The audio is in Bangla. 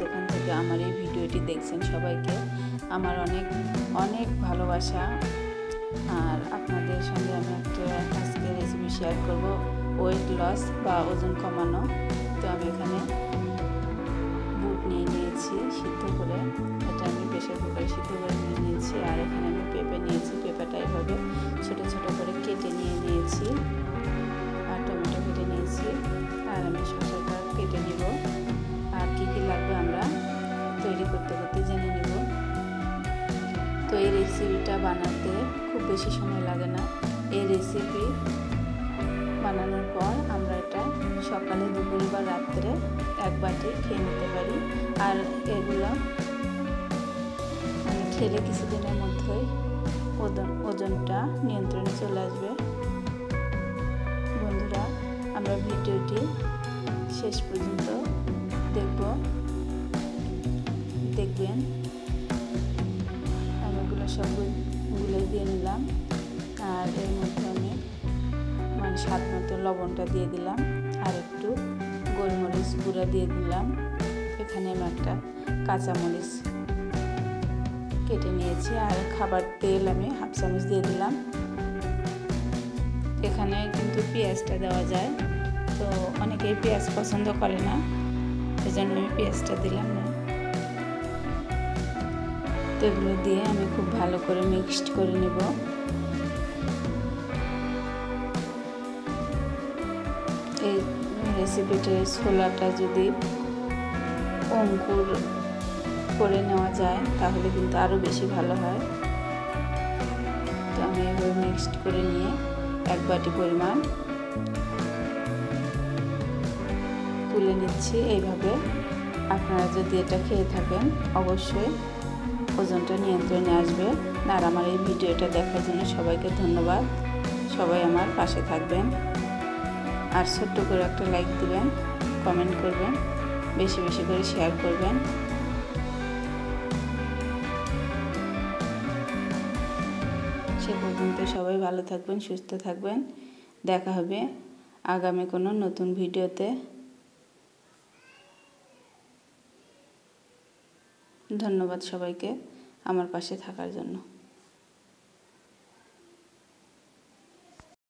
যেখান থেকে আমার এই ভিডিওটি দেখছেন সবাইকে আমার অনেক অনেক ভালোবাসা। আর আপনাদের সঙ্গে আমি একটা আজকে রেসিপি শেয়ার করব, ওয়েট লস বা ওজন কমানো। তো আমি এখানে বুট নিয়ে নিয়েছি সিদ্ধ করে, এটা আমি প্রেসার কুকারে সিদ্ধ করে নিয়ে নিয়েছি। আর এখানে আমি পেঁপে নিয়েছি, পেঁপেটা এইভাবে ছোটো ছোটো করে কেটে নিয়েছি। আর টমেটো কেটে নিয়েছি, আর আমি শসাটা কেটে নিব। আর কী কী লাগবে আমরা তৈরি করতে করতে জেনে নিব। তো এই রেসিপিটা বানাতে খুব বেশি সময় লাগে না। এই রেসিপি বানানোর পর আমরা এটা সকালে, দুপুরে বা রাত্রে এক বাটি খেয়ে নিতে পারি। আর এগুলো খেলে কিছুদিনের মধ্যেই ওজনটা নিয়ন্ত্রণে চলে আসবে। বন্ধুরা, আমরা ভিডিওটি শেষ পর্যন্ত দেখবেন। আমি এগুলো সবগুলো দিয়ে নিলাম। আর এর মধ্যে আমি স্বাদ মতো লবণটা দিয়ে দিলাম, আর একটু গোলমরিচ গুঁড়া দিয়ে দিলাম। এখানে আমি একটা কাঁচামরিচ কেটে নিয়েছি, আর খাবার তেল আমি হাফ চামচ দিয়ে দিলাম। এখানে কিন্তু পেঁয়াজটা দেওয়া যায়, তো অনেকেই পেঁয়াজ পছন্দ করে না, সেজন্য আমি পেঁয়াজটা দিলাম না। তো এগুলো দিয়ে আমি খুব ভালো করে মিক্সড করে নেব। এই রেসিপিটার ছোলাটা যদি অঙ্কুর করে নেওয়া যায় তাহলে কিন্তু আরও বেশি ভালো হয়। তো আমি এভাবে মিক্সড করে নিয়ে এক বাটি পরিমাণ তুলে নিচ্ছি। এইভাবে আপনারা যদি এটা খেয়ে থাকেন অবশ্যই ওজনটা নিয়ন্ত্রণে আসবে। আর আমার এই ভিডিওটা দেখার জন্য সবাইকে ধন্যবাদ। সবাই আমার পাশে থাকবেন, আর ছোট্ট করে একটা লাইক দিবেন, কমেন্ট করবেন, বেশি বেশি করে শেয়ার করবেন। সে পর্যন্ত সবাই ভালো থাকবেন, সুস্থ থাকবেন। দেখা হবে আগামী কোনো নতুন ভিডিওতে। ধন্যবাদ সবাইকে আমার পাশে থাকার জন্য।